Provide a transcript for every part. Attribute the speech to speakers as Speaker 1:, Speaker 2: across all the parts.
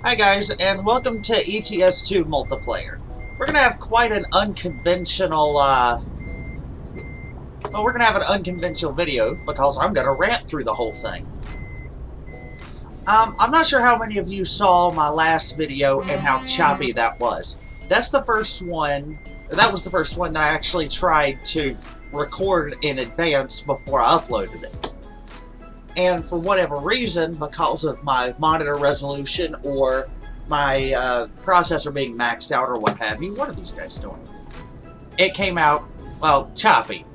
Speaker 1: Hi guys, and welcome to ETS2 multiplayer. We're gonna have quite an unconventional, video because I'm gonna rant through the whole thing. I'm not sure how many of you saw my last video and how choppy that was. That was the first one that I actually tried to record in advance before I uploaded it. And for whatever reason, because of my monitor resolution or my processor being maxed out or what have you, what are these guys doing? It came out, well, choppy.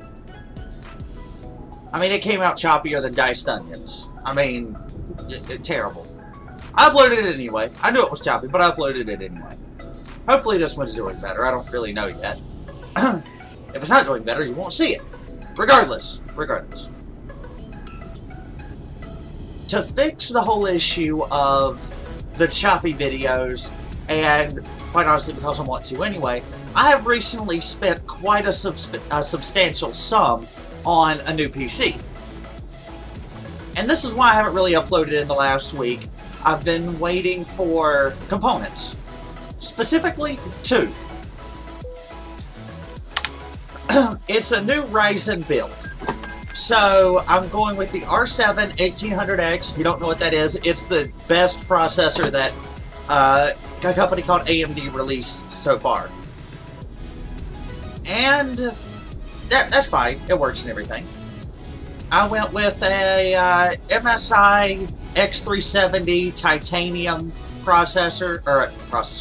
Speaker 1: I mean, it came out choppier than diced onions. I mean, terrible. I uploaded it anyway. I knew it was choppy, but I uploaded it anyway. Hopefully this one's doing better. I don't really know yet. If it's not doing better, you won't see it. Regardless. To fix the whole issue of the choppy videos, and quite honestly because I want to anyway, I have recently spent quite a substantial sum on a new PC. And this is why I haven't really uploaded in the last week. I've been waiting for components. Specifically, two. It's a new RYZEN build. So, I'm going with the R7 1800X. If you don't know what that is, it's the best processor that a company called AMD released so far. And that's fine. It works and everything. I went with a MSI X370 titanium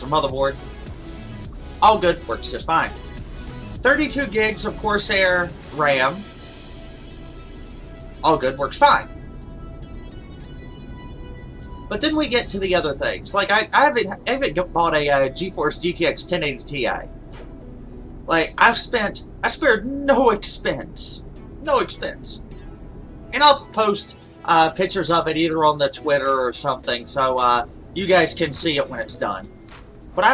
Speaker 1: motherboard. All good, works just fine. 32 gigs of Corsair RAM. All good, works fine. But then we get to the other things. Like, I haven't bought a GeForce GTX 1080 Ti. Like, I spared no expense. No expense. And I'll post pictures of it either on the Twitter or something, so you guys can see it when it's done. But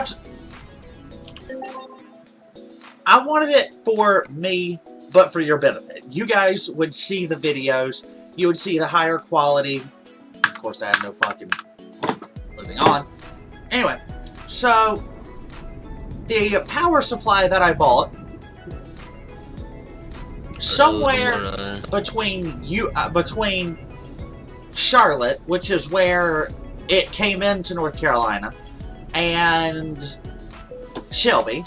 Speaker 1: I wanted it for me, but for your benefit. You guys would see the videos, you would see the higher quality. Of course, I have no fucking... Moving on. Anyway, so the power supply that I bought, somewhere between Charlotte, which is where it came into North Carolina, and Shelby,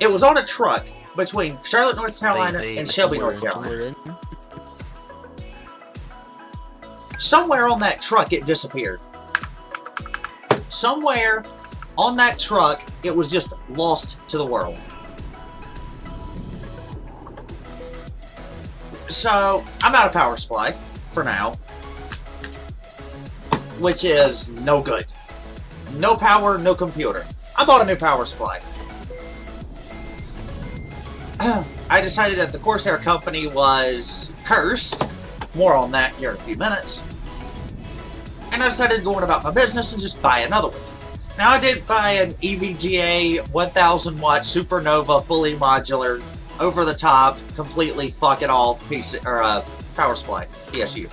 Speaker 1: it was on a truck between Charlotte, North Carolina, and Shelby, North Carolina. Somewhere on that truck, it disappeared. Somewhere on that truck, it was just lost to the world. So, I'm out of power supply, for now. Which is no good. No power, no computer. I bought a new power supply. I decided that the Corsair company was cursed. More on that here in a few minutes. And I decided to go on about my business and just buy another one. Now, I did buy an EVGA 1000 watt Supernova fully modular, over the top, completely fuck it all piece or power supply, PSU.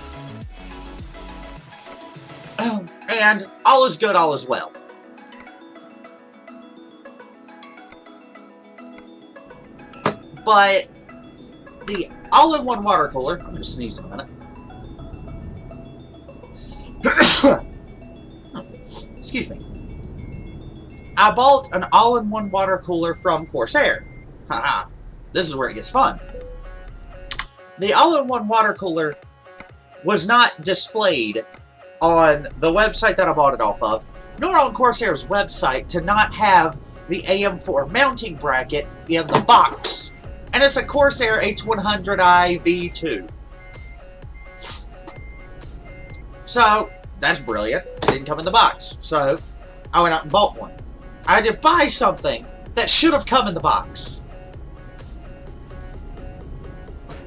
Speaker 1: And all is good, all is well. But the all-in-one water cooler, I'm going to sneeze in a minute. Excuse me. I bought an all-in-one water cooler from Corsair. Haha. This is where it gets fun. The all-in-one water cooler was not displayed on the website that I bought it off of, nor on Corsair's website to not have the AM4 mounting bracket in the box. And it's a Corsair H100i V2. So, that's brilliant. It didn't come in the box. So, I went out and bought one. I had to buy something that should have come in the box.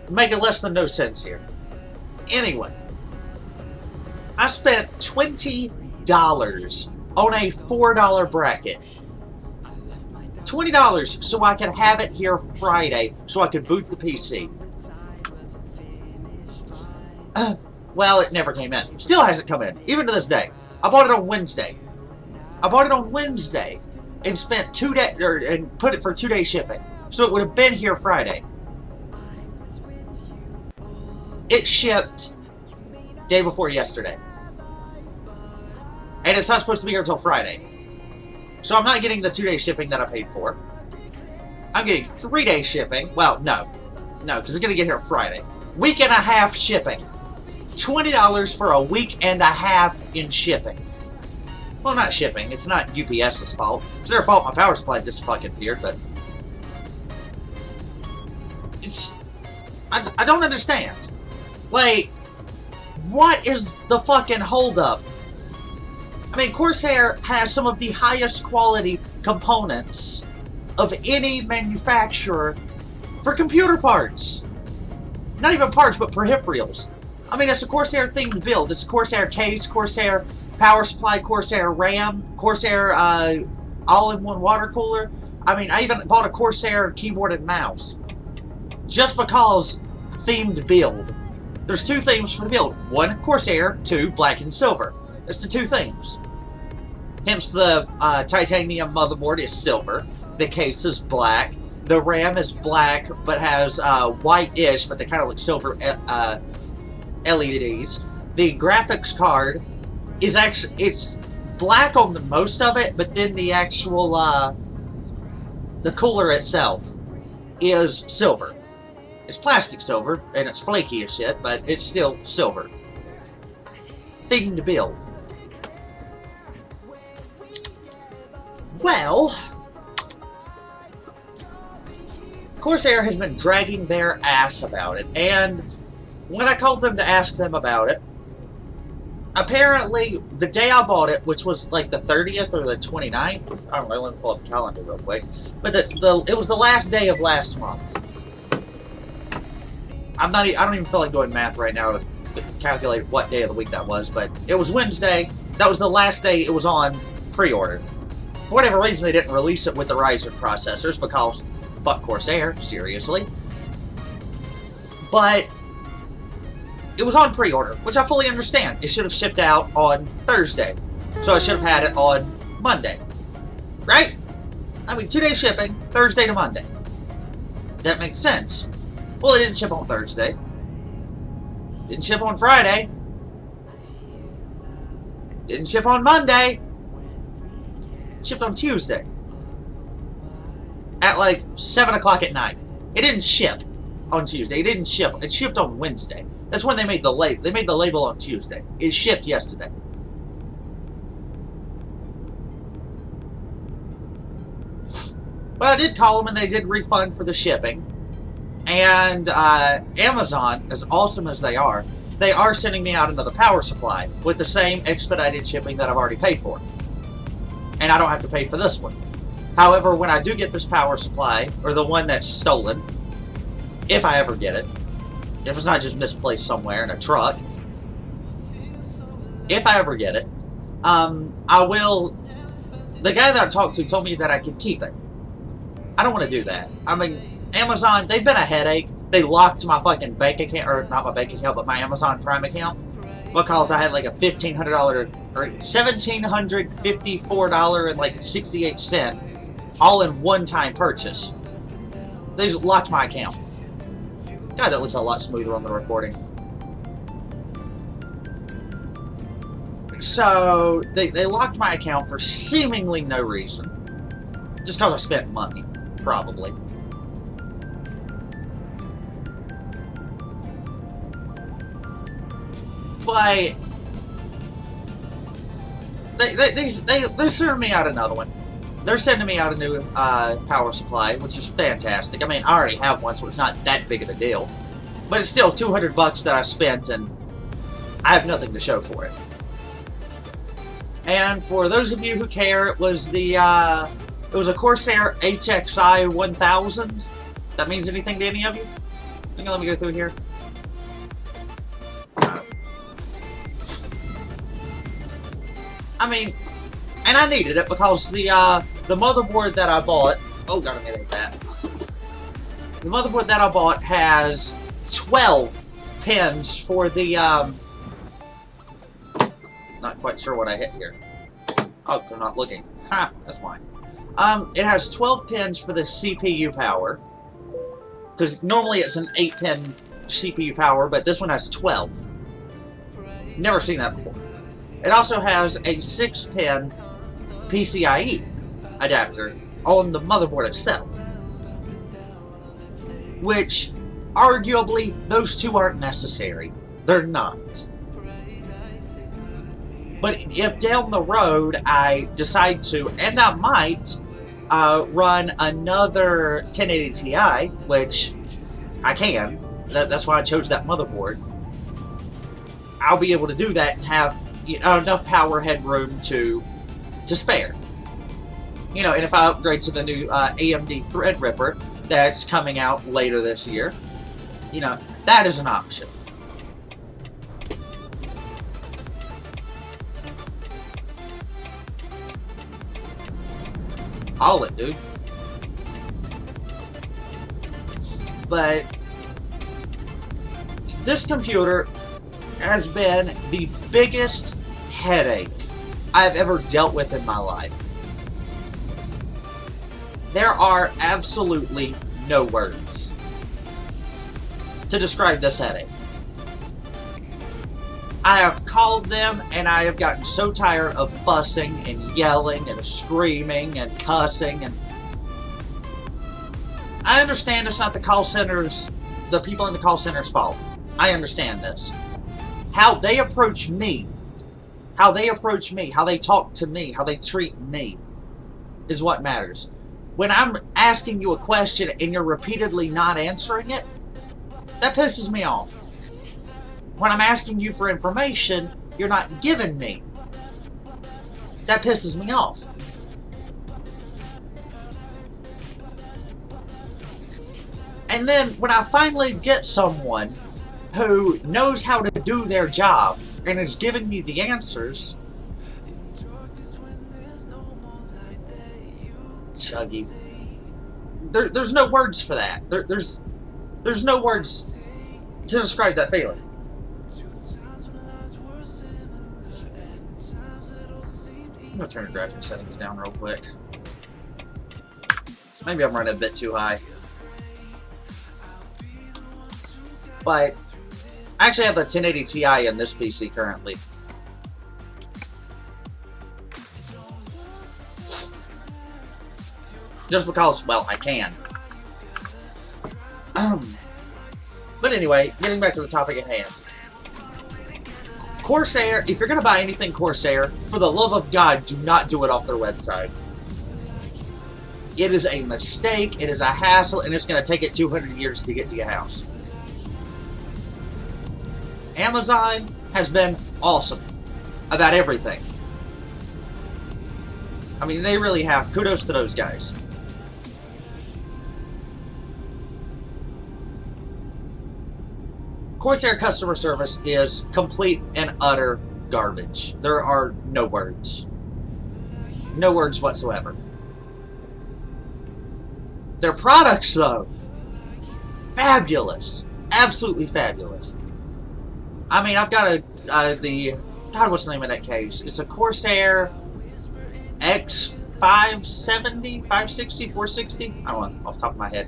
Speaker 1: Making less than no sense here. Anyway, I spent $20 on a $4 bracket. $20 so I could have it here Friday so I could boot the PC. Well, it never came in. Still hasn't come in, even to this day. I bought it on Wednesday. I bought it on Wednesday and spent 2 days, and put it for 2-day shipping. So it would have been here Friday. It shipped day before yesterday. And it's not supposed to be here until Friday. So I'm not getting the 2-day shipping that I paid for. I'm getting 3-day shipping. Well, no. No, because it's going to get here Friday. Week and a half shipping. $20 for a week and a half in shipping. Well, not shipping. It's not UPS's fault. It's their fault my power supply just fucking appeared, but... It's... I don't understand. Like, what is the fucking holdup? I mean, Corsair has some of the highest quality components of any manufacturer for computer parts. Not even parts, but peripherals. I mean, it's a Corsair themed build. It's a Corsair case, Corsair power supply, Corsair RAM, Corsair all-in-one water cooler. I mean, I even bought a Corsair keyboard and mouse. Just because themed build. There's 2 themes for the build. 1, Corsair. 2, black and silver. That's the 2 themes. Hence the titanium motherboard is silver. The case is black. The RAM is black, but has white-ish, but they kind of look silver LEDs. The graphics card is actually, it's black on the most of it, but then the actual, the cooler itself is silver. It's plastic silver, and it's flaky as shit, but it's still silver. Themed build. Well, Corsair has been dragging their ass about it, and when I called them to ask them about it, apparently the day I bought it, which was like the 30th or the 29th, I don't know, let me pull up the calendar real quick, but it was the last day of last month. I don't even feel like doing math right now to calculate what day of the week that was, but it was Wednesday. That was the last day it was on pre-order. For whatever reason, they didn't release it with the Ryzen processors because fuck Corsair, seriously. But it was on pre-order, which I fully understand. It should have shipped out on Thursday, so I should have had it on Monday, right? I mean, 2-day shipping, Thursday to Monday. That makes sense. Well, it didn't ship on Thursday. Didn't ship on Friday. Didn't ship on Monday. Shipped on Tuesday. At like 7 o'clock at night. It didn't ship on Tuesday. It didn't ship. It shipped on Wednesday. That's when they made the label. They made the label on Tuesday. It shipped yesterday. But I did call them and they did refund for the shipping. And Amazon, as awesome as they are sending me out another power supply with the same expedited shipping that I've already paid for. And I don't have to pay for this one. However, when I do get this power supply, or the one that's stolen, if I ever get it, if it's not just misplaced somewhere in a truck, if I ever get it, I will, the guy that I talked to told me that I could keep it. I don't want to do that. I mean, Amazon, they've been a headache. They locked my fucking bank account, or not my bank account, but my Amazon Prime account, because I had like a $1,500 or $1,754 and like 68 cent all in one-time purchase. They just locked my account. God, that looks a lot smoother on the recording. So they locked my account for seemingly no reason, just because I spent money, probably. But they're sending me out another one. They're sending me out a new power supply, which is fantastic. I mean, I already have one, so it's not that big of a deal. But it's still $200 that I spent, and I have nothing to show for it. And for those of you who care, it was a Corsair HXI 1000. That means anything to any of you? Let me go through here. I mean, and I needed it because the motherboard that I bought, oh god, I made that. The motherboard that I bought has 12 pins for the, not quite sure what I hit here. Oh, I'm not looking. Ha, that's why. It has 12 pins for the CPU power. Because normally it's an 8-pin CPU power, but this one has 12. Never seen that before. It also has a 6-pin PCIe adapter on the motherboard itself. Which, arguably, those two aren't necessary. They're not. But if down the road I decide to, and I might, run another 1080 Ti, which I can, that's why I chose that motherboard, I'll be able to do that and have enough power headroom to spare. You know, and if I upgrade to the new AMD Threadripper that's coming out later this year, you know, that is an option. Haul it, dude. But this computer has been the biggest headache I've ever dealt with in my life. There are absolutely no words to describe this headache. I have called them and I have gotten so tired of fussing and yelling and screaming and cussing, and I understand it's not the call center's, the people in the call center's fault. I understand this. How they approach me, how they talk to me, how they treat me is what matters. When I'm asking you a question and you're repeatedly not answering it, that pisses me off. When I'm asking you for information, you're not giving me. That pisses me off. And then when I finally get someone who knows how to do their job and is giving me the answers, Chuggy. There's no words for that. There's no words to describe that feeling. I'm gonna turn the graphic settings down real quick. Maybe I'm running a bit too high. But I actually have the 1080 Ti in this PC currently. Just because, well, I can. But anyway, getting back to the topic at hand. Corsair, if you're going to buy anything Corsair, for the love of God, do not do it off their website. It is a mistake, it is a hassle, and it's going to take it 200 years to get to your house. Amazon has been awesome about everything. I mean, they really have. Kudos to those guys. Corsair customer service is complete and utter garbage. There are no words. No words whatsoever. Their products, though, fabulous. Absolutely fabulous. I mean, I've got God, what's the name of that case? It's a Corsair X570, 560, 460? I don't know, off the top of my head.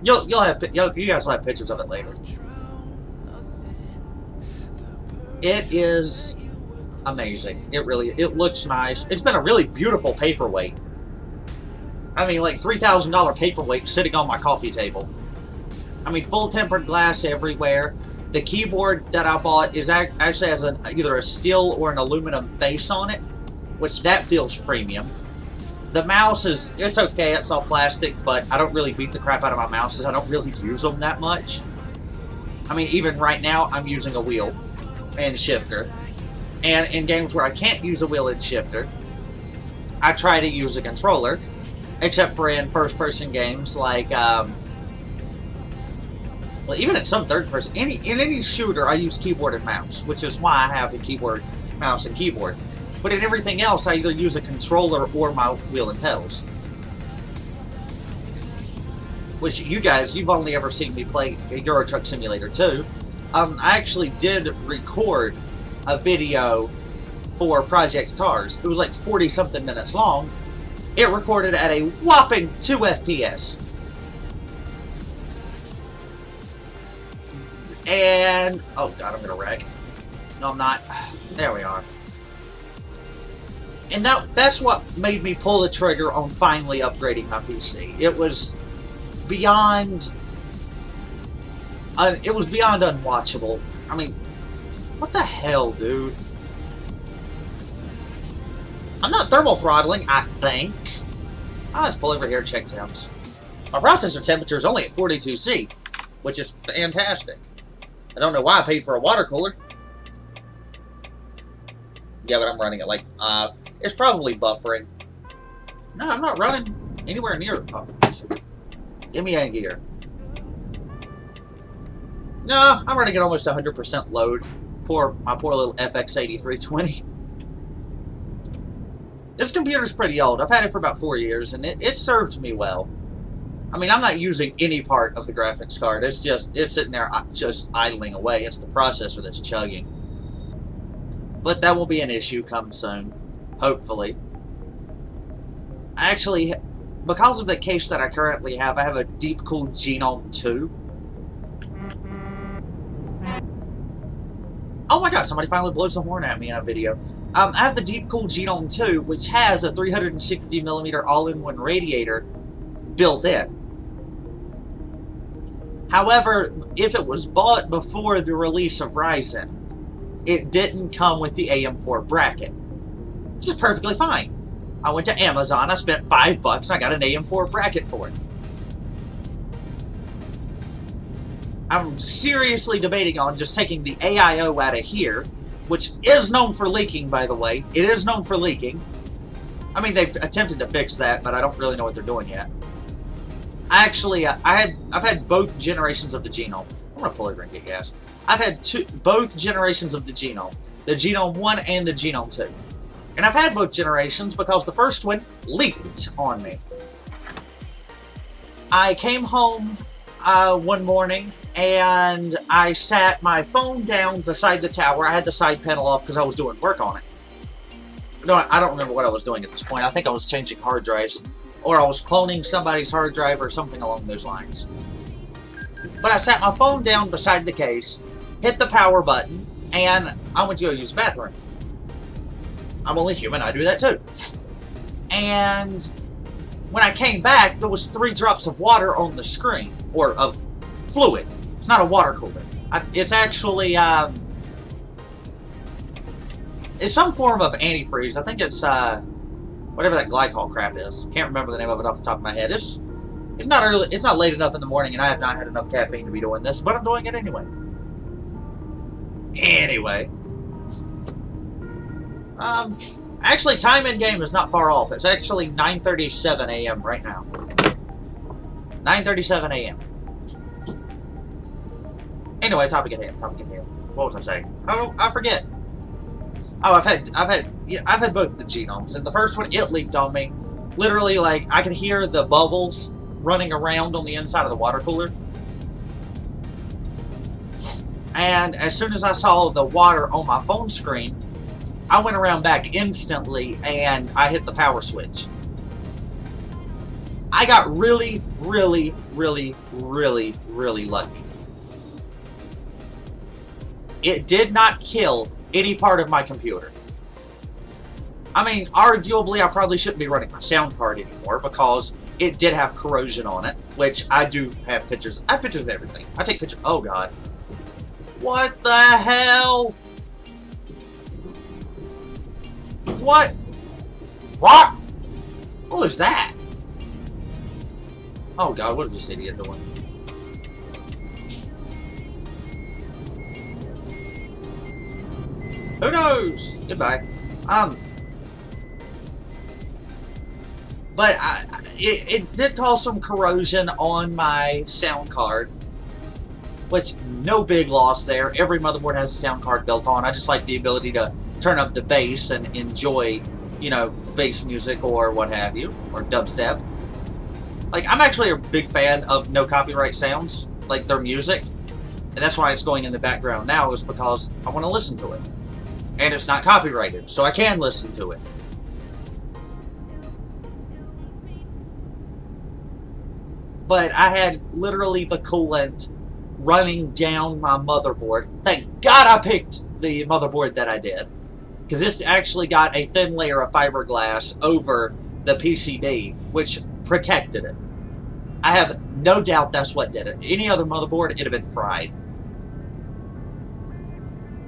Speaker 1: You guys will have pictures of it later. It is amazing. It looks nice. It's been a really beautiful paperweight. I mean, like $3,000 paperweight sitting on my coffee table. I mean, full tempered glass everywhere. The keyboard that I bought is actually has either a steel or an aluminum base on it, which that feels premium. The mouse it's okay, it's all plastic, but I don't really beat the crap out of my mouses. I don't really use them that much. I mean, even right now, I'm using a wheel and shifter. And in games where I can't use a wheel and shifter, I try to use a controller, except for in first-person games like, well, even in some third-person, in any shooter, I use keyboard and mouse, which is why I have the keyboard, mouse, and keyboard. But in everything else, I either use a controller or my wheel and pedals. Which you guys, you've only ever seen me play Euro Truck Simulator 2. I actually did record a video for Project Cars. It was like 40-something minutes long. It recorded at a whopping 2 FPS. And, oh god, I'm gonna wreck. No, I'm not. There we are. And that's what made me pull the trigger on finally upgrading my PC. It was beyond... it was beyond unwatchable. I mean, what the hell, dude? I'm not thermal throttling, I think. Let's pull over here and check temps. My processor temperature is only at 42°C, which is fantastic. I don't know why I paid for a water cooler. Yeah, but I'm running it like, it's probably buffering. No, I'm not running anywhere near, oh, give me a gear. No, I'm running at almost 100% load. My poor little FX8320. This computer's pretty old. I've had it for about 4 years, and it served me well. I mean, I'm not using any part of the graphics card. It's sitting there just idling away. It's the processor that's chugging. But that will be an issue come soon, hopefully. Actually, because of the case that I currently have, I have a deep-cooled Genome 2. Oh my god, somebody finally blows the horn at me in a video. I have the deep-cooled Genome 2, which has a 360mm all-in-one radiator built in. However, if it was bought before the release of Ryzen, it didn't come with the AM4 bracket, which is perfectly fine. I went to Amazon, I spent $5, and I got an AM4 bracket for it. I'm seriously debating on just taking the AIO out of here, which is known for leaking, by the way. It is known for leaking. I mean, they've attempted to fix that, but I don't really know what they're doing yet. Actually, I've had both generations of the Genome. I'm gonna pull over and get gas. I've had both generations of the Genome 1 and the Genome 2. And I've had both generations because the first one leaked on me. I came home one morning and I sat my phone down beside the tower. I had the side panel off because I was doing work on it. No, I don't remember what I was doing at this point. I think I was changing hard drives, or I was cloning somebody's hard drive or something along those lines. But I sat my phone down beside the case, hit the power button, and I went to go use the bathroom. I'm only human, I do that too. And when I came back, there was 3 drops of water on the screen, or of fluid. It's not a water cooler. It's actually, it's some form of antifreeze. I think it's, whatever that glycol crap is. Can't remember the name of it off the top of my head. It's not early, it's not late enough in the morning, and I have not had enough caffeine to be doing this, but I'm doing it anyway. Actually, time in game is not far off. It's actually 9:37 a.m. right now. 9:37 a.m. Anyway, topic at hand. What was I saying? Oh, I forget. Oh, I've had both the genomes, and the first one, it leaked on me. Literally, like, I could hear the bubbles running around on the inside of the water cooler. And as soon as I saw the water on my phone screen, I went around back instantly and I hit the power switch. I got really, really, really, really, really lucky. It did not kill any part of my computer. I mean, arguably, I probably shouldn't be running my sound card anymore because it did have corrosion on it, which I do have pictures. I have pictures of everything. I take pictures. Oh, God. What the hell? What? What? What was that? Oh, God, what is this idiot doing? Who knows? Goodbye. But it did cause some corrosion on my sound card, which no big loss there. Every motherboard has a sound card built on. I just like the ability to turn up the bass and enjoy, you know, bass music or what have you, or dubstep. Like, I'm actually a big fan of no copyright sounds, like their music, and that's why it's going in the background now, is because I want to listen to it. And it's not copyrighted, so I can listen to it. But I had literally the coolant running down my motherboard. Thank God I picked the motherboard that I did, because this actually got a thin layer of fiberglass over the PCB, which protected it. I have no doubt that's what did it. Any other motherboard, it'd have been fried.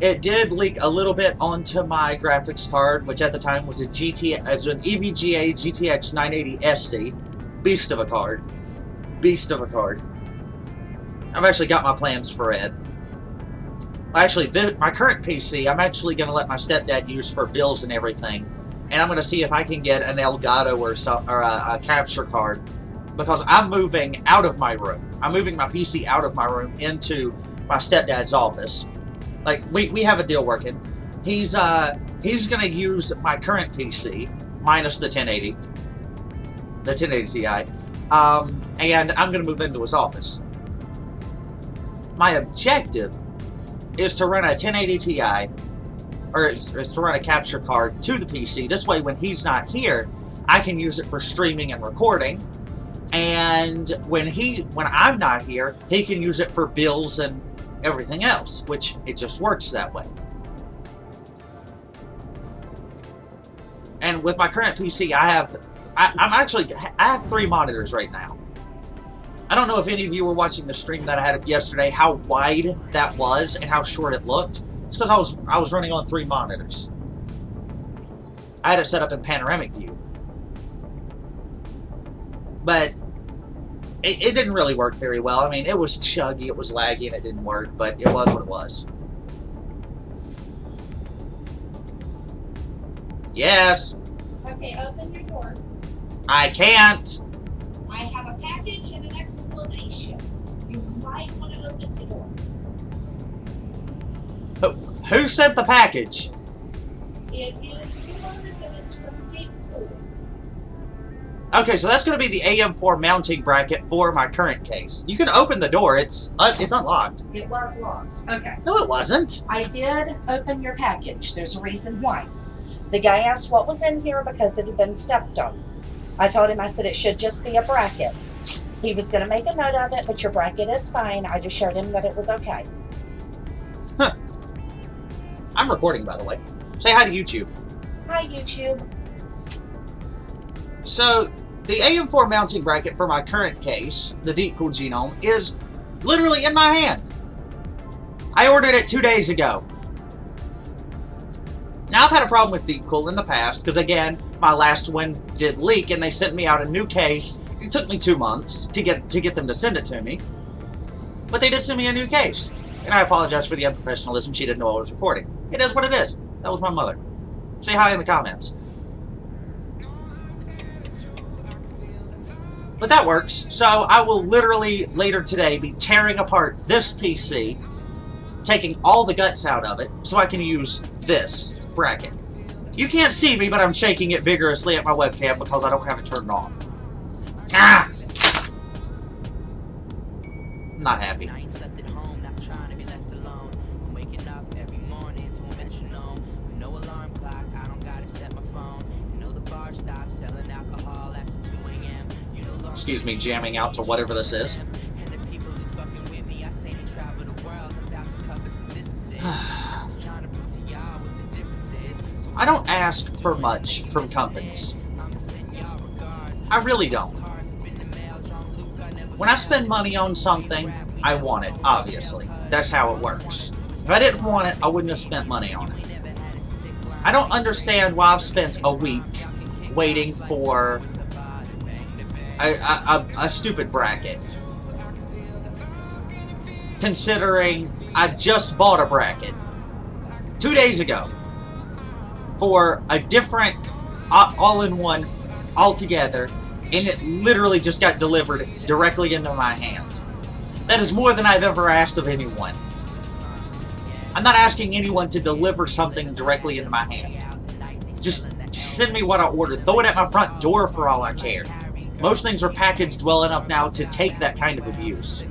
Speaker 1: It did leak a little bit onto my graphics card, which at the time was an EVGA GTX 980 SC. Beast of a card. Beast of a card. I've actually got my plans for it. Actually, my current PC, I'm actually going to let my stepdad use for bills and everything. And I'm going to see if I can get an Elgato or a capture card. Because I'm moving out of my room. I'm moving my PC out of my room into my stepdad's office. Like, we have a deal working. He's going to use my current PC, minus the 1080. The 1080 Ti. And I'm going to move into his office. My objective is to run a 1080 Ti, or is to run a capture card to the PC. This way, when he's not here, I can use it for streaming and recording. And when I'm not here, he can use it for bills and everything else, which it just works that way. And with my current PC, I have 3 monitors right now. I don't know if any of you were watching the stream that I had yesterday, how wide that was and how short it looked. It's because I was running on 3 monitors. I had it set up in panoramic view. But it didn't really work very well. I mean, it was chuggy, it was laggy, and it didn't work, but it was what it was. Yes?
Speaker 2: Okay, open your door.
Speaker 1: I can't.
Speaker 2: I have a package and an explanation. You might want to open the door.
Speaker 1: Who sent the package?
Speaker 2: It is yours and it's from Deep Cool.
Speaker 1: Okay, so that's going to be the AM4 mounting bracket for my current case. You can open the door. It's unlocked.
Speaker 2: It was locked. Okay.
Speaker 1: No, it wasn't.
Speaker 2: I did open your package. There's a reason why. The guy asked what was in here because it had been stepped on. I told him, I said, it should just be a bracket. He was going to make a note of it, but your bracket is fine. I just showed him that it was okay.
Speaker 1: Huh. I'm recording, by the way. Say hi to YouTube.
Speaker 2: Hi, YouTube.
Speaker 1: So, the AM4 mounting bracket for my current case, the Deepcool Genome, is literally in my hand. I ordered it 2 days ago. Now, I've had a problem with Deepcool in the past, because again, my last one did leak, and they sent me out a new case. It took me 2 months to get them to send it to me. But they did send me a new case. And I apologize for the unprofessionalism. She didn't know I was recording. It is what it is. That was my mother. Say hi in the comments. But that works. So I will literally later today be tearing apart this PC, taking all the guts out of it, so I can use this bracket. You can't see me, but I'm shaking it vigorously at my webcam because I don't have it turned on. Ah! I'm not happy. Excuse me, jamming out to whatever this is. I don't ask for much from companies. I really don't. When I spend money on something, I want it, obviously. That's how it works. If I didn't want it, I wouldn't have spent money on it. I don't understand why I've spent a week waiting for a stupid bracket. Considering I just bought a bracket 2 days ago for a different all-in-one altogether, and it literally just got delivered directly into my hand. That is more than I've ever asked of anyone. I'm not asking anyone to deliver something directly into my hand. Just send me what I ordered. Throw it at my front door for all I care. Most things are packaged well enough now to take that kind of abuse.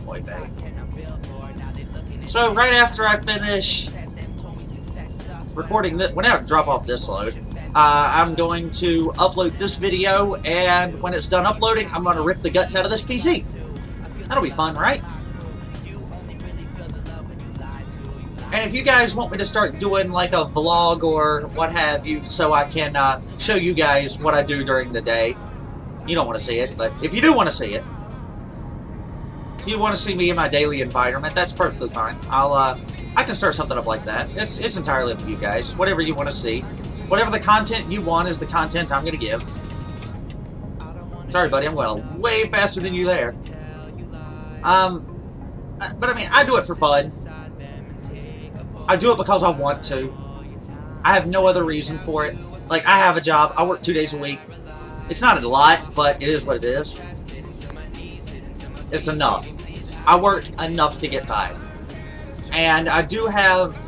Speaker 1: Boy Bay. So right after I finish recording this, whenever I drop off this load, I'm going to upload this video, and when it's done uploading, I'm going to rip the guts out of this PC. That'll be fun, right? And if you guys want me to start doing like a vlog or what have you, so I can show you guys what I do during the day, you don't want to see it, but if you do want to see it, if you want to see me in my daily environment, that's perfectly fine. I can start something up like that. It's entirely up to you guys. Whatever you want to see. Whatever the content you want is the content I'm going to give. Sorry, buddy, I'm going way faster than you there. But I mean, I do it for fun. I do it because I want to. I have no other reason for it. Like, I have a job. I work 2 days a week. It's not a lot, but it is what it is. It's enough. I work enough to get by. And I do have...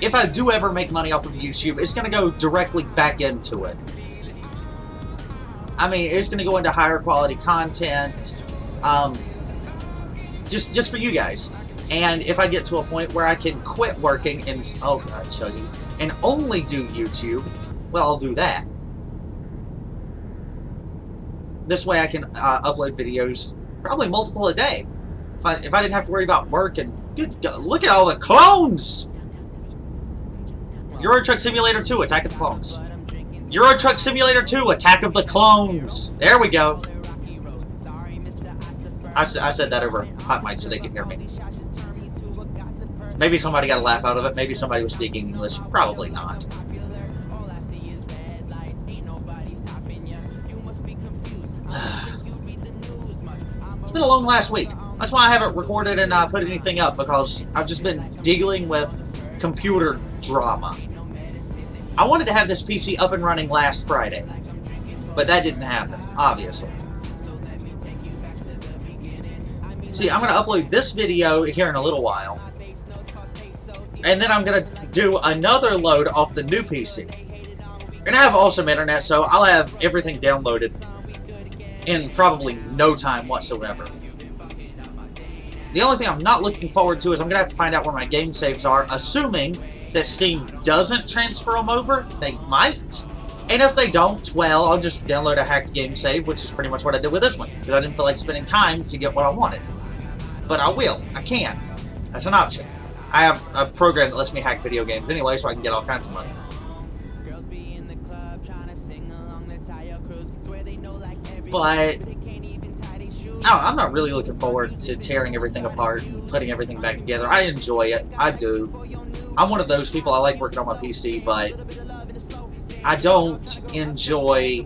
Speaker 1: If I do ever make money off of YouTube, it's going to go directly back into it. I mean, it's going to go into higher quality content. Just for you guys. And if I get to a point where I can quit working and... Oh, God, Chuggy. And only do YouTube, well, I'll do that. This way I can upload videos probably multiple a day. If I didn't have to worry about work and... Good God, look at all the clones! Euro Truck Simulator 2, Attack of the Clones. Euro Truck Simulator 2, Attack of the Clones. There we go. I said that over hot mic so they could hear me. Maybe somebody got a laugh out of it. Maybe somebody was speaking English. Probably not. It's been a long last week. That's why I haven't recorded and put anything up, because I've just been dealing with computer drama. I wanted to have this PC up and running last Friday, but that didn't happen, obviously. See, I'm going to upload this video here in a little while, and then I'm going to do another load off the new PC. And I have awesome internet, so I'll have everything downloaded in probably no time whatsoever. The only thing I'm not looking forward to is I'm going to have to find out where my game saves are, assuming that Steam doesn't transfer them over. They might. And if they don't, well, I'll just download a hacked game save, which is pretty much what I did with this one, because I didn't feel like spending time to get what I wanted. But I will. I can. That's an option. I have a program that lets me hack video games anyway, so I can get all kinds of money. But I'm not really looking forward to tearing everything apart and putting everything back together. I enjoy it. I do. I'm one of those people. I like working on my PC, but I don't enjoy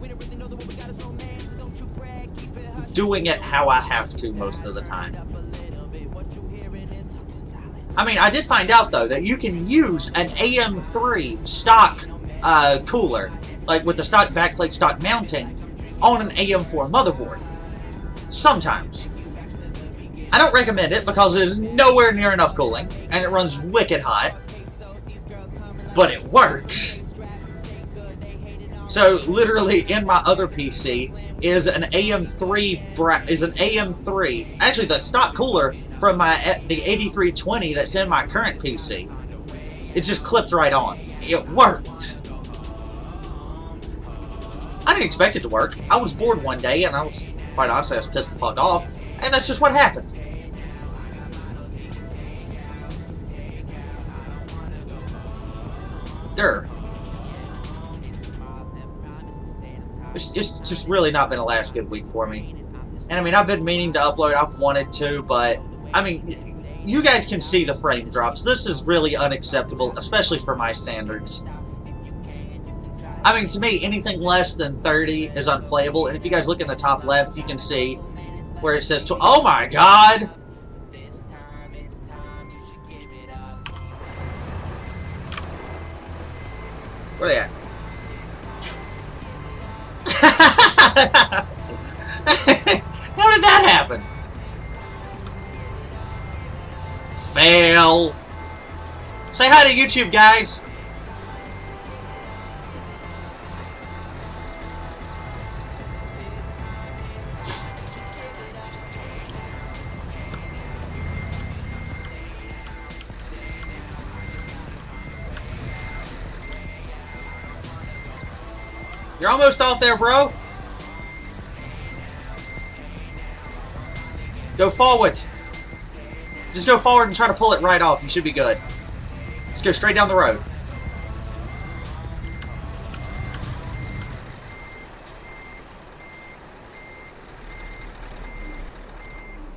Speaker 1: doing it how I have to most of the time. I mean, I did find out, though, that you can use an AM3 stock cooler, like with the stock backplate, stock mounting, on an AM4 motherboard. Sometimes. I don't recommend it because it is nowhere near enough cooling, and it runs wicked hot. But it works. So, literally, in my other PC is an AM3, actually the stock cooler from the 8320 that's in my current PC. It just clipped right on. It worked. I didn't expect it to work. I was bored one day, and quite honestly, I was pissed the fuck off, and that's just what happened. Durr. It's just really not been a last good week for me. And I mean, I've been meaning to upload, I've wanted to, but, I mean, you guys can see the frame drops. This is really unacceptable, especially for my standards. I mean, to me, anything less than 30 is unplayable, and if you guys look in the top left, you can see where it says, oh my god! Where are they at? How did that happen? Fail! Say hi to YouTube, guys! You're almost off there, bro. Go forward. Just go forward and try to pull it right off. You should be good. Just go straight down the road.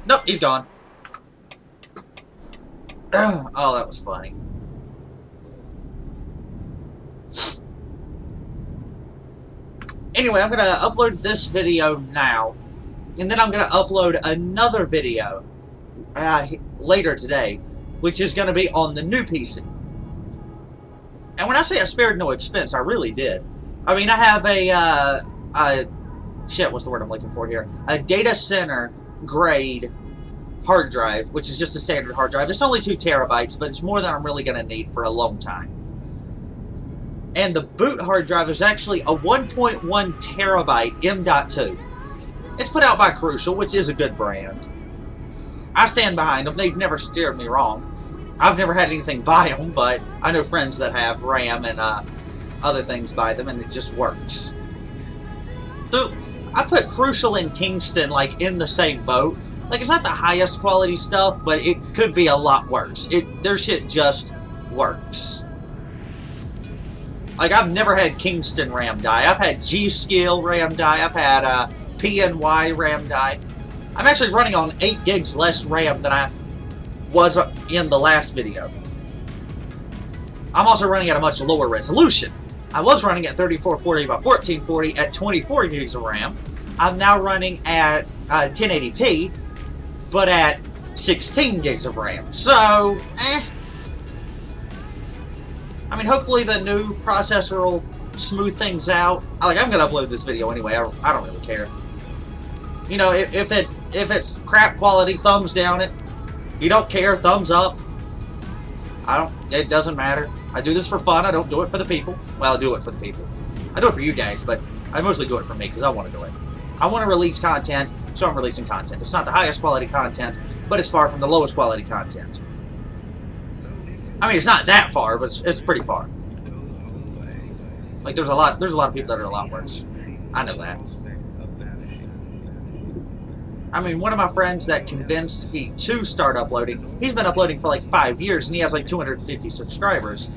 Speaker 1: Nope, he's gone. Oh, that was funny. Anyway, I'm going to upload this video now. And then I'm going to upload another video later today, which is going to be on the new PC. And when I say I spared no expense, I really did. I mean, I have shit, what's the word I'm looking for here? A data center grade hard drive, which is just a standard hard drive. It's only 2 terabytes, but it's more than I'm really going to need for a long time. And the boot hard drive is actually a 1.1 terabyte M.2. It's put out by Crucial, which is a good brand. I stand behind them. They've never steered me wrong. I've never had anything by them, but I know friends that have RAM and other things by them, and it just works. So, I put Crucial and Kingston, like, in the same boat. Like, it's not the highest quality stuff, but it could be a lot worse. Their shit just works. Like, I've never had Kingston RAM die. I've had G-Skill RAM die. I've had PNY RAM die. I'm actually running on 8 gigs less RAM than I was in the last video. I'm also running at a much lower resolution. I was running at 3440 by 1440 at 24 gigs of RAM. I'm now running at 1080p, but at 16 gigs of RAM. So, I mean, hopefully the new processor will smooth things out. I'm going to upload this video anyway. I don't really care. You know, if it's crap quality, thumbs down it. If you don't care, thumbs up. It doesn't matter. I do this for fun. I don't do it for the people. Well, I do it for the people. I do it for you guys, but I mostly do it for me because I want to do it. I want to release content, so I'm releasing content. It's not the highest quality content, but it's far from the lowest quality content. I mean, it's not that far, but it's pretty far. Like, there's a lot of people that are a lot worse. I know that. I mean, one of my friends that convinced me to start uploading, he's been uploading for like 5 years, and he has like 250 subscribers.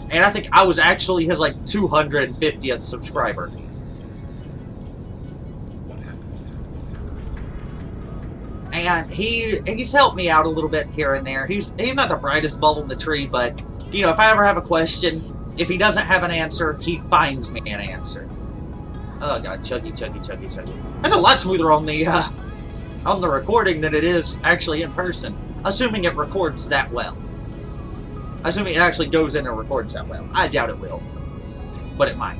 Speaker 1: And I think I was actually his like 250th subscriber. And he's helped me out a little bit here and there. He's not the brightest bulb in the tree, but, you know, if I ever have a question, if he doesn't have an answer, he finds me an answer. Oh god, chuggy. That's a lot smoother on the recording than it is actually in person. Assuming it records that well. Assuming it actually goes in and records that well. I doubt it will. But it might.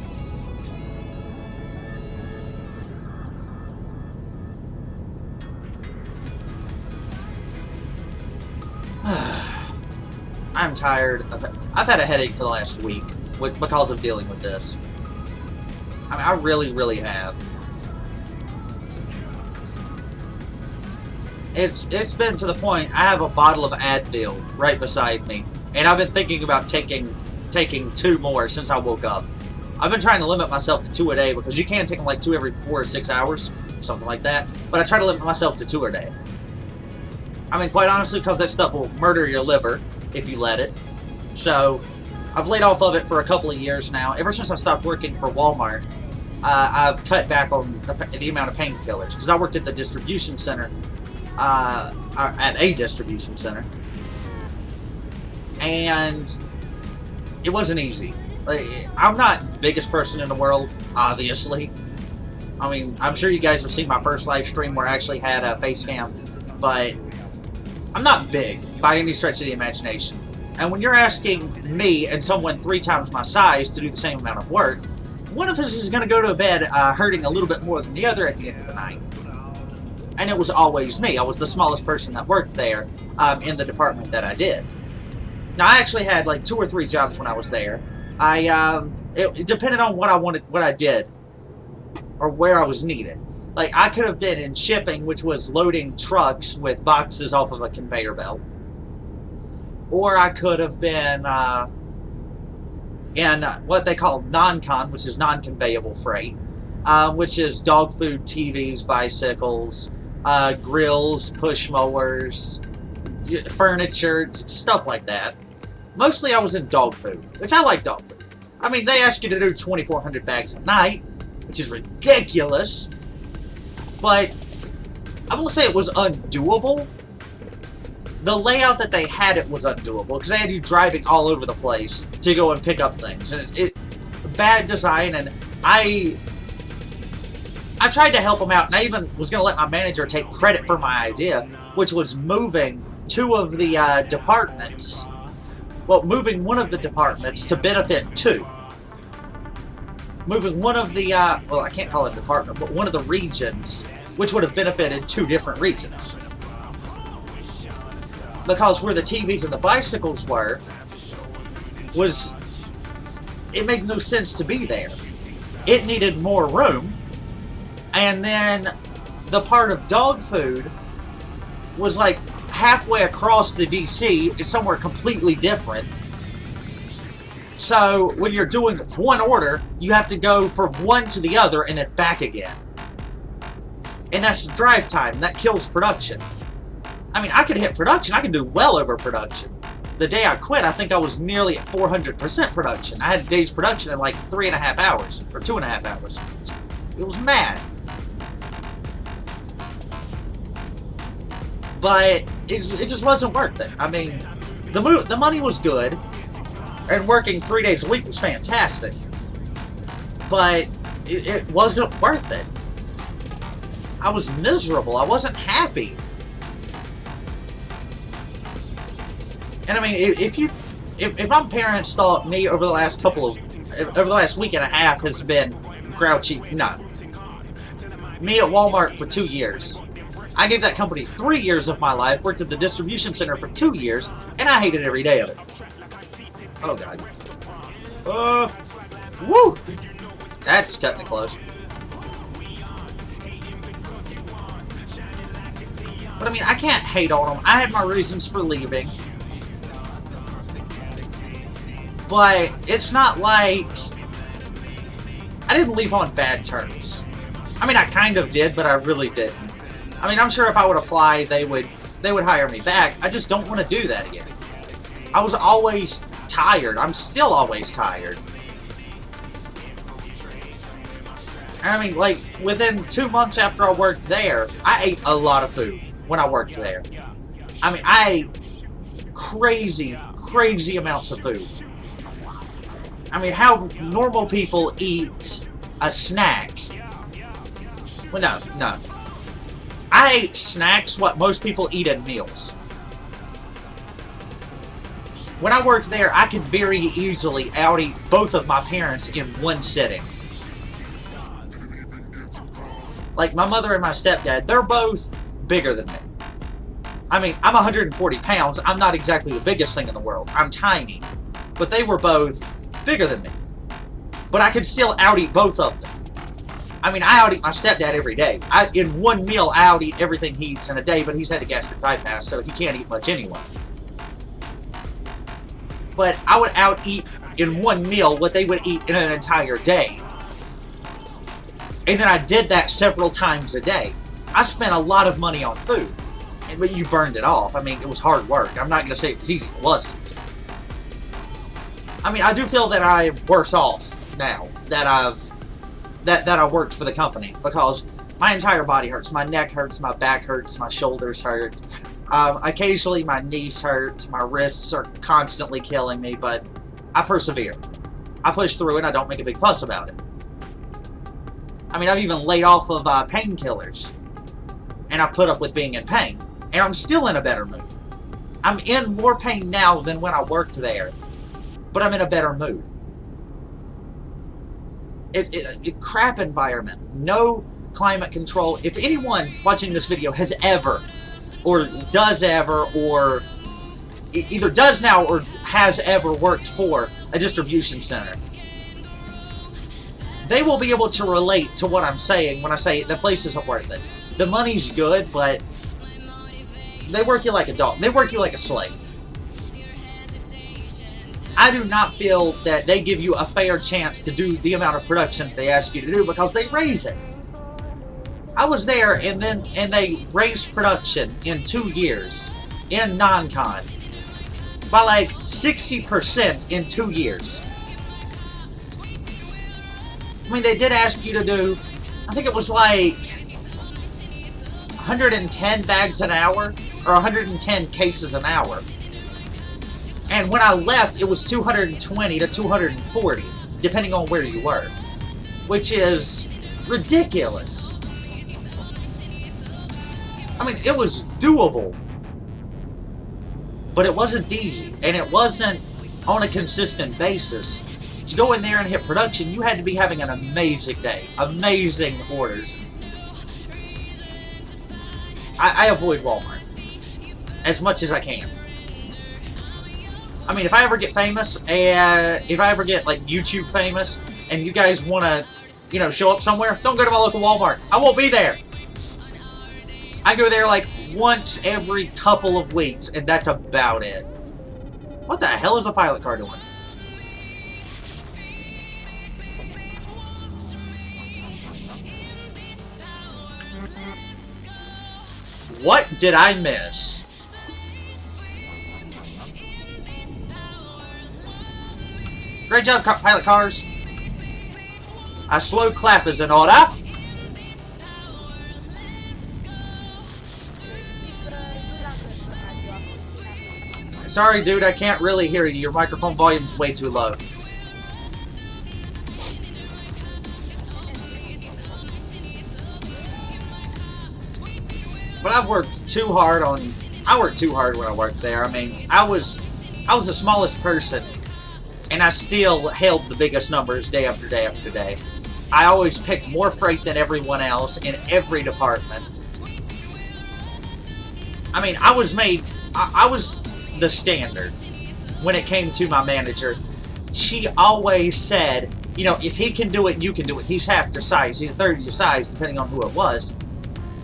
Speaker 1: I'm tired. I've had a headache for the last week because of dealing with this. I mean, I really, really have. It's been to the point I have a bottle of Advil right beside me, and I've been thinking about taking 2 more since I woke up. I've been trying to limit myself to 2 a day because you can take them like 2 every 4 or 6 hours, something like that. But I try to limit myself to 2 a day. I mean, quite honestly, because that stuff will murder your liver if you let it. So, I've laid off of it for a couple of years now. Ever since I stopped working for Walmart, I've cut back on the amount of painkillers. Because I worked at the distribution center, at a distribution center. And it wasn't easy. Like, I'm not the biggest person in the world, obviously. I mean, I'm sure you guys have seen my first live stream where I actually had a face cam. But I'm not big by any stretch of the imagination. And when you're asking me and someone 3 times my size to do the same amount of work, one of us is going to go to bed hurting a little bit more than the other at the end of the night. And it was always me. I was the smallest person that worked there in the department that I did. Now, I actually had like 2 or 3 jobs when I was there. It depended on what I wanted, what I did, or where I was needed. Like, I could have been in shipping, which was loading trucks with boxes off of a conveyor belt. Or I could have been in what they call non-con, which is non-conveyable freight, which is dog food, TVs, bicycles, grills, push mowers, furniture, stuff like that. Mostly I was in dog food, which I like dog food. I mean, they ask you to do 2,400 bags a night, which is ridiculous, but I won't say it was undoable. The layout that they had it was undoable, because they had you driving all over the place to go and pick up things. And bad design, and I tried to help them out, and I even was going to let my manager take credit for my idea, which was moving two of the departments. Well, moving one of the departments to benefit two. Moving one of the, well, I can't call it a department, but one of the regions, which would have benefited two different regions. Because where the TVs and the bicycles were, it made no sense to be there. It needed more room, and then the part of dog food was like halfway across the DC, is somewhere completely different. So when you're doing one order, you have to go from one to the other and then back again. And that's drive time. That kills production. I mean, I could hit production. I could do well over production. The day I quit, I think I was nearly at 400% production. I had a day's production in like 3.5 hours, or 2.5 hours. It was mad. But it just wasn't worth it. I mean, the money was good, and working 3 days a week was fantastic. But it wasn't worth it. I was miserable. I wasn't happy. And I mean, if my parents thought me over the last week and a half has been grouchy, no. Me at Walmart for 2 years. I gave that company 3 years of my life, worked at the distribution center for 2 years, and I hated every day of it. Oh, God. Woo! That's cutting it close. But I mean, I can't hate on them. I had my reasons for leaving. But it's not like I didn't leave on bad terms. I mean, I kind of did, but I really didn't. I mean, I'm sure if I would apply, they would hire me back. I just don't want to do that again. I was always tired. I'm still always tired. I mean, like, within 2 months after I worked there, I ate a lot of food when I worked there. I mean, I ate crazy, crazy amounts of food. I mean, how normal people eat a snack. Well, no. I ate snacks what most people eat in meals. When I worked there, I could very easily out-eat both of my parents in one sitting. Like, my mother and my stepdad, they're both bigger than me. I mean, I'm 140 pounds. I'm not exactly the biggest thing in the world. I'm tiny. But they were both bigger than me. But I could still out-eat both of them. I mean, I out-eat my stepdad every day. In one meal, I out-eat everything he eats in a day, but he's had a gastric bypass, so he can't eat much anyway. But I would out-eat in one meal what they would eat in an entire day. And then I did that several times a day. I spent a lot of money on food. But you burned it off. I mean, it was hard work. I'm not going to say it was easy. It wasn't. I mean, I do feel that I'm worse off now that I worked for the company, because my entire body hurts. My neck hurts, my back hurts, my shoulders hurt. Occasionally my knees hurt, my wrists are constantly killing me, but I persevere. I push through it, I don't make a big fuss about it. I mean, I've even laid off of painkillers, and I've put up with being in pain, and I'm still in a better mood. I'm in more pain now than when I worked there, but I'm in a better mood. Crap environment, no climate control. If anyone watching this video has ever, or does ever, or either does now or has ever worked for a distribution center, they will be able to relate to what I'm saying when I say the place isn't worth it. The money's good, but they work you like a dog. They work you like a slave. I do not feel that they give you a fair chance to do the amount of production they ask you to do because they raise it. I was there and they raised production in 2 years in non-con by like 60% in 2 years. I mean, they did ask you to do, I think it was like 110 bags an hour or 110 cases an hour. And when I left, it was 220 to 240, depending on where you were, which is ridiculous. I mean, it was doable, but it wasn't easy, and it wasn't on a consistent basis. To go in there and hit production, you had to be having an amazing day, amazing orders. I avoid Walmart as much as I can. I mean, if I ever get famous, and if I ever get, like, YouTube famous, and you guys want to, you know, show up somewhere, don't go to my local Walmart. I won't be there. I go there, like, once every couple of weeks, and that's about it. What the hell is the pilot car doing? What did I miss? Great job, pilot cars. A slow clap is in order. Sorry, dude, I can't really hear you. Your microphone volume's way too low. But I've worked too hard on... I worked too hard when I worked there. I mean, I was the smallest person, and I still held the biggest numbers day after day after day. I always picked more freight than everyone else in every department. I mean, I was the standard when it came to my manager. She always said, you know, if he can do it, you can do it. He's half your size. He's a third of your size, depending on who it was.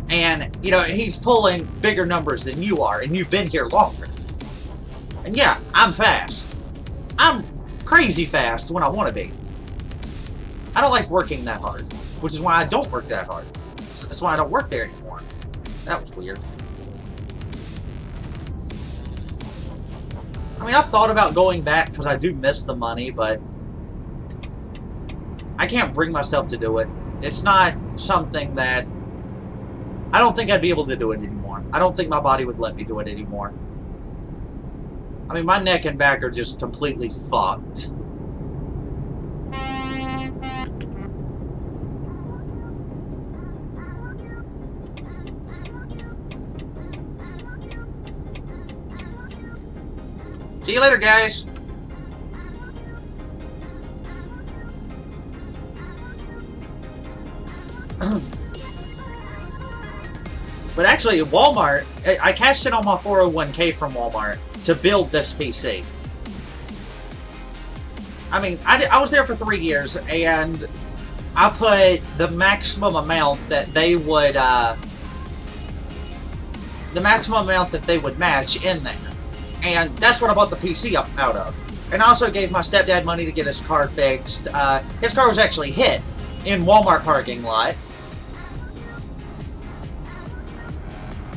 Speaker 1: And, you know, he's pulling bigger numbers than you are, and you've been here longer. And yeah, I'm fast. I'm crazy fast when I want to be. I don't like working that hard, which is why I don't work that hard. So that's why I don't work there anymore. That was weird. I mean, I've thought about going back because I do miss the money, but I can't bring myself to do it. It's not something that... I don't think I'd be able to do it anymore. I don't think my body would let me do it anymore. I mean, my neck and back are just completely fucked. See you later, guys. But actually, at Walmart, I cashed in on my 401k from Walmart to build this PC. I mean, I was there for 3 years, and I put the maximum amount that they would, match in there. And that's what I bought the PC out of. And I also gave my stepdad money to get his car fixed. His car was actually hit in Walmart parking lot.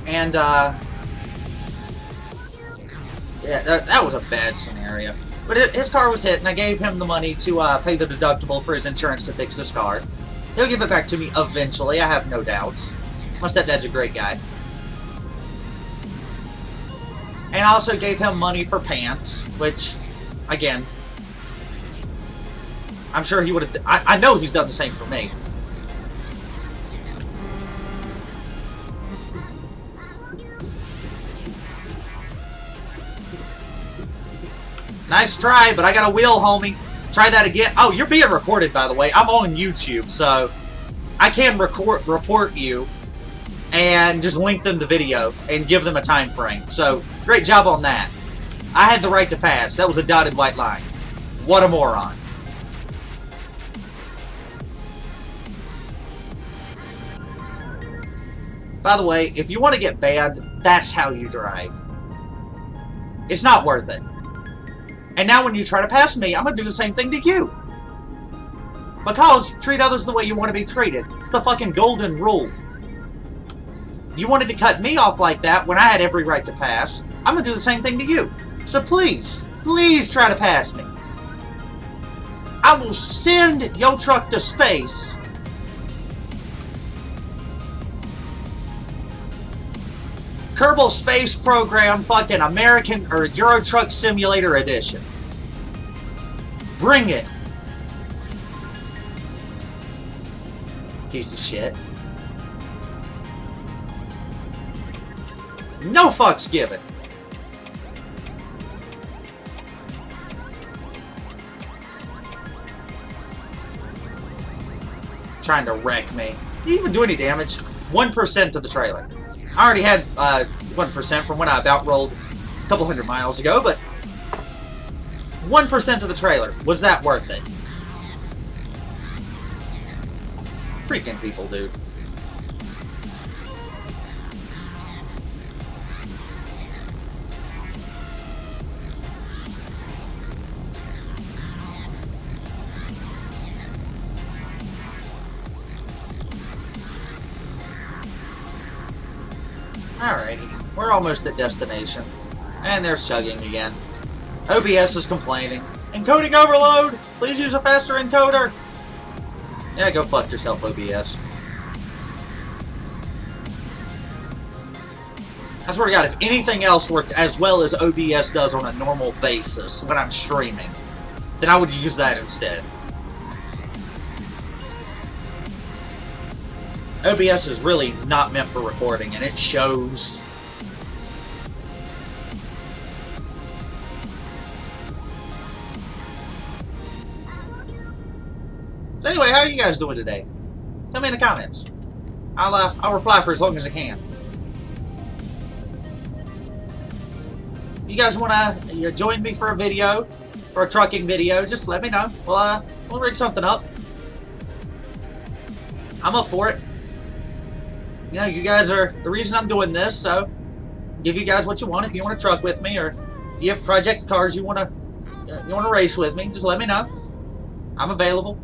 Speaker 1: And, yeah, that was a bad scenario. But his car was hit, and I gave him the money to pay the deductible for his insurance to fix his car. He'll give it back to me eventually, I have no doubts. My stepdad's a great guy. And I also gave him money for pants, which, again, I'm sure he would have... I know he's done the same for me. Nice try, but I got a wheel, homie. Try that again. Oh, you're being recorded, by the way. I'm on YouTube, so I can report you and just link them the video and give them a time frame. So, great job on that. I had the right to pass. That was a dotted white line. What a moron. By the way, if you want to get banned, that's how you drive. It's not worth it. And now when you try to pass me, I'm going to do the same thing to you. Because treat others the way you want to be treated. It's the fucking golden rule. You wanted to cut me off like that when I had every right to pass. I'm going to do the same thing to you. So please, please try to pass me. I will send your truck to space. Kerbal Space Program fucking American or Euro Truck Simulator Edition. Bring it. Piece of shit. No fucks given. Trying to wreck me. Didn't even do any damage. 1% to the trailer. I already had 1% from when I about rolled a couple hundred miles ago, but 1% to the trailer. Was that worth it? Freaking people, dude. Alrighty, we're almost at destination. And there's chugging again. OBS is complaining. Encoding overload! Please use a faster encoder! Yeah, go fuck yourself, OBS. I swear to God, if anything else worked as well as OBS does on a normal basis when I'm streaming, then I would use that instead. OBS is really not meant for recording, and it shows. So anyway, how are you guys doing today? Tell me in the comments. I'll reply for as long as I can. If you guys want to join me for a video, or a trucking video, just let me know. We'll rig something up. I'm up for it. You know, you guys are the reason I'm doing this, so give you guys what you want. If you want to truck with me, or you have project cars you want to race with me, just let me know. I'm available.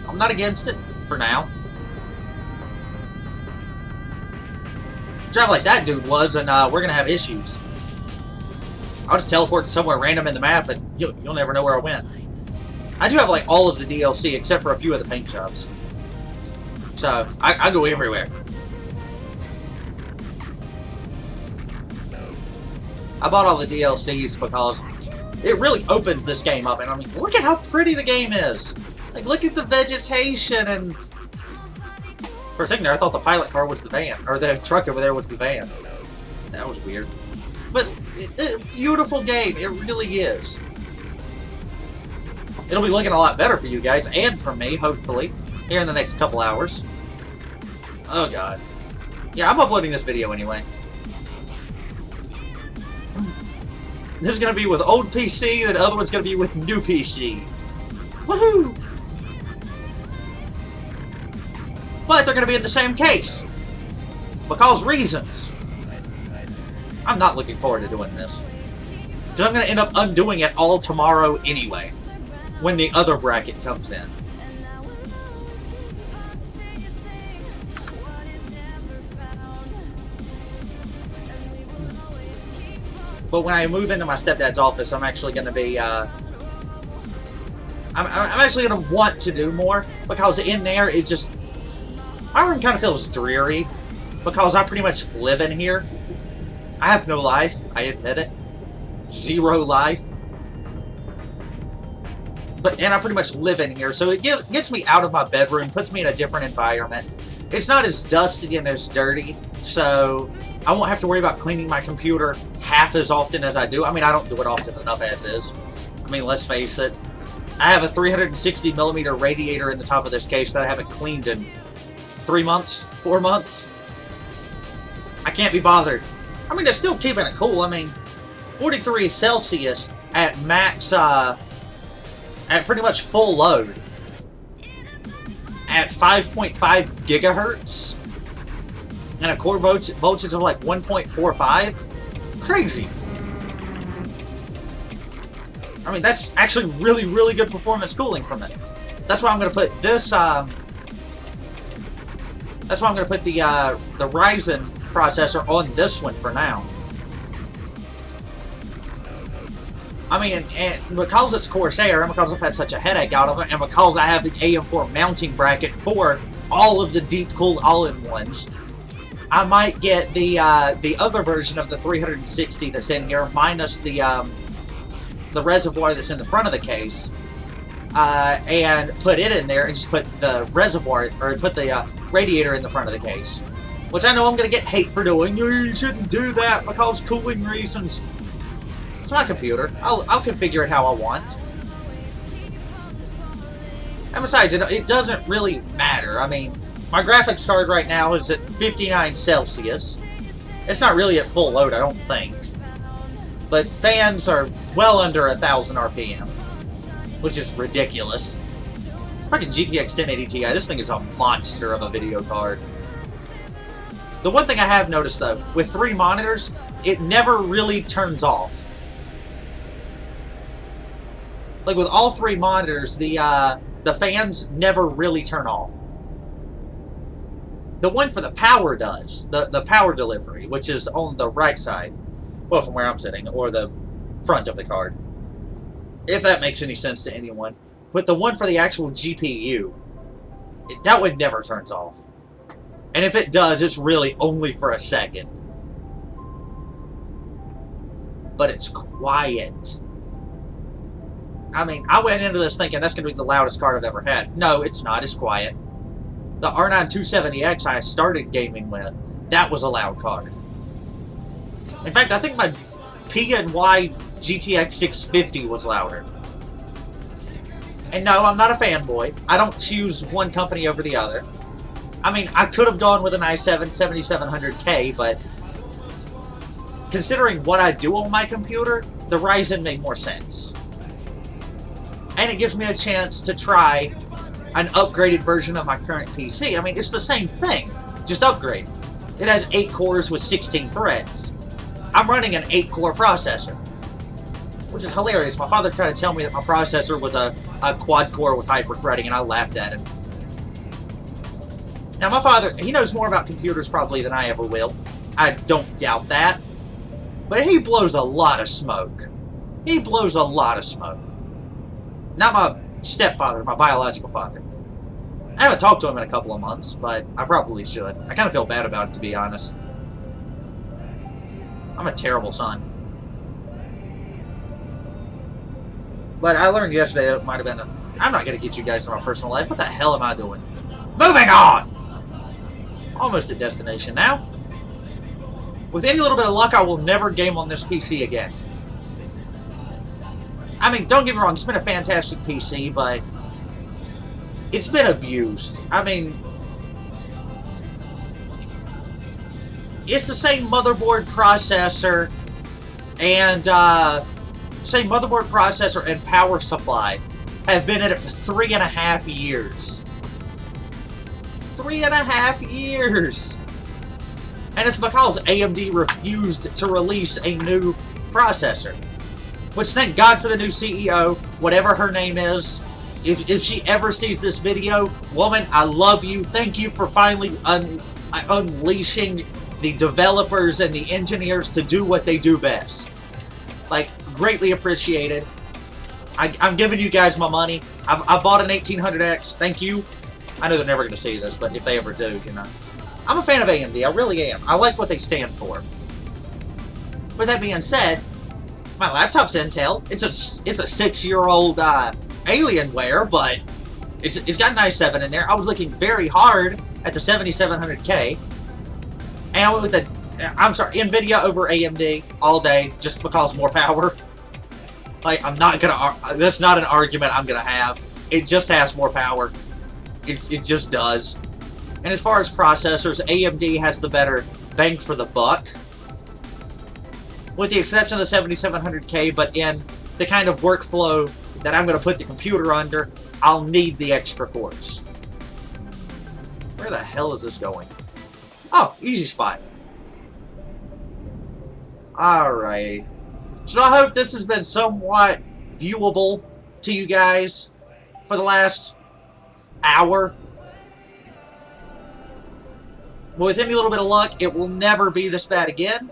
Speaker 1: I'm not against it for now. Drive like that dude was, and we're gonna have issues. I'll just teleport to somewhere random in the map, and you'll never know where I went. I do have like all of the DLC except for a few of the paint jobs. So, I go everywhere. I bought all the DLCs because it really opens this game up. And I mean, look at how pretty the game is. Like, look at the vegetation and... For a second there, I thought the pilot car was the van. Or the truck over there was the van. That was weird. But, beautiful game. It really is. It'll be looking a lot better for you guys, and for me, hopefully, here in the next couple hours. Oh god. Yeah, I'm uploading this video anyway. This is going to be with old PC, the other one's going to be with new PC. Woohoo! But they're going to be in the same case. Because reasons. I'm not looking forward to doing this. Because I'm going to end up undoing it all tomorrow anyway. When the other bracket comes in. But when I move into my stepdad's office, I'm actually going to be, I'm actually going to want to do more, because in there, it just, my room kind of feels dreary, because I pretty much live in here. I have no life, I admit it. Zero life. And I pretty much live in here, so it gets me out of my bedroom, puts me in a different environment. It's not as dusty and as dirty, so I won't have to worry about cleaning my computer half as often as I do. I mean, I don't do it often enough as is. I mean, let's face it. I have a 360mm radiator in the top of this case that I haven't cleaned in 3 months, 4 months. I can't be bothered. I mean, they're still keeping it cool. I mean, 43 Celsius at max, at pretty much full load. At 5.5 gigahertz. And a core voltage of like 1.45. Crazy. I mean, that's actually really, really good performance cooling from it. That's why I'm going to put this, that's why I'm going to put the Ryzen processor on this one for now. I mean, and because it's Corsair, and because I've had such a headache out of it, and because I have the AM4 mounting bracket for all of the deep cool all-in-ones, I might get the other version of the 360 that's in here, minus the reservoir that's in the front of the case, and put it in there and just put the reservoir, or put the radiator in the front of the case. Which I know I'm going to get hate for doing. You shouldn't do that because cooling reasons. It's my computer. I'll configure it how I want. And besides, it doesn't really matter. I mean, my graphics card right now is at 59 Celsius. It's not really at full load, I don't think. But fans are well under 1,000 RPM, which is ridiculous. Fucking GTX 1080 Ti, this thing is a monster of a video card. The one thing I have noticed, though, with 3 monitors, it never really turns off. Like, with all 3 monitors, the fans never really turn off. The one for the power does. The power delivery, which is on the right side. Well, from where I'm sitting, or the front of the card. If that makes any sense to anyone. But the one for the actual GPU, that one never turns off. And if it does, it's really only for a second. But it's quiet. I mean, I went into this thinking that's going to be the loudest card I've ever had. No, it's not. It's quiet. The R9 270X I started gaming with, that was a loud card. In fact, I think my P&Y GTX 650 was louder. And no, I'm not a fanboy. I don't choose one company over the other. I mean, I could have gone with an i7 7700K, but considering what I do on my computer, the Ryzen made more sense. And it gives me a chance to try an upgraded version of my current PC. I mean, it's the same thing, just upgraded. It has 8 cores with 16 threads. I'm running an 8-core processor, which is hilarious. My father tried to tell me that my processor was a quad-core with hyper-threading, and I laughed at him. Now, my father, he knows more about computers probably than I ever will. I don't doubt that. But he blows a lot of smoke. He blows a lot of smoke. Not my stepfather, my biological father. I haven't talked to him in a couple of months, but I probably should. I kind of feel bad about it, to be honest. I'm a terrible son. But I learned yesterday that it might have been a... I'm not going to get you guys in my personal life. What the hell am I doing? Moving on! Almost at destination now. With any little bit of luck, I will never game on this PC again. I mean, don't get me wrong, it's been a fantastic PC, but it's been abused. I mean, it's the same motherboard processor and power supply have been in it for 3.5 years. 3.5 years! And it's because AMD refused to release a new processor. Which, thank God for the new CEO, whatever her name is. If she ever sees this video, woman, I love you. Thank you for finally unleashing the developers and the engineers to do what they do best. Like, greatly appreciated. I'm giving you guys my money. I bought an 1800X. Thank you. I know they're never going to see this, but if they ever do, you know. I'm a fan of AMD. I really am. I like what they stand for. With that being said, my laptop's Intel. It's a 6-year-old Alienware, but it's got an i7 in there. I was looking very hard at the 7700K, and I went with the NVIDIA over AMD all day just because more power. Like, I'm not gonna. That's not an argument I'm gonna have. It just has more power. It just does. And as far as processors, AMD has the better bang for the buck. With the exception of the 7700K, but in the kind of workflow that I'm going to put the computer under, I'll need the extra cores. Where the hell is this going? Oh, easy spot. Alright. So I hope this has been somewhat viewable to you guys for the last hour. With any little bit of luck, it will never be this bad again.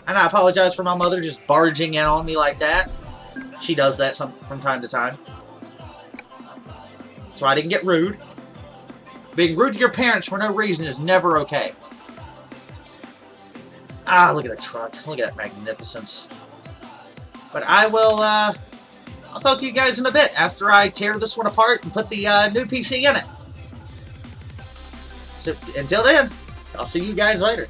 Speaker 1: And I apologize for my mother just barging in on me like that. She does that from time to time. So I didn't get rude. Being rude to your parents for no reason is never okay. Ah, look at that truck. Look at that magnificence. But I will, I'll talk to you guys in a bit after I tear this one apart and put the new PC in it. So until then, I'll see you guys later.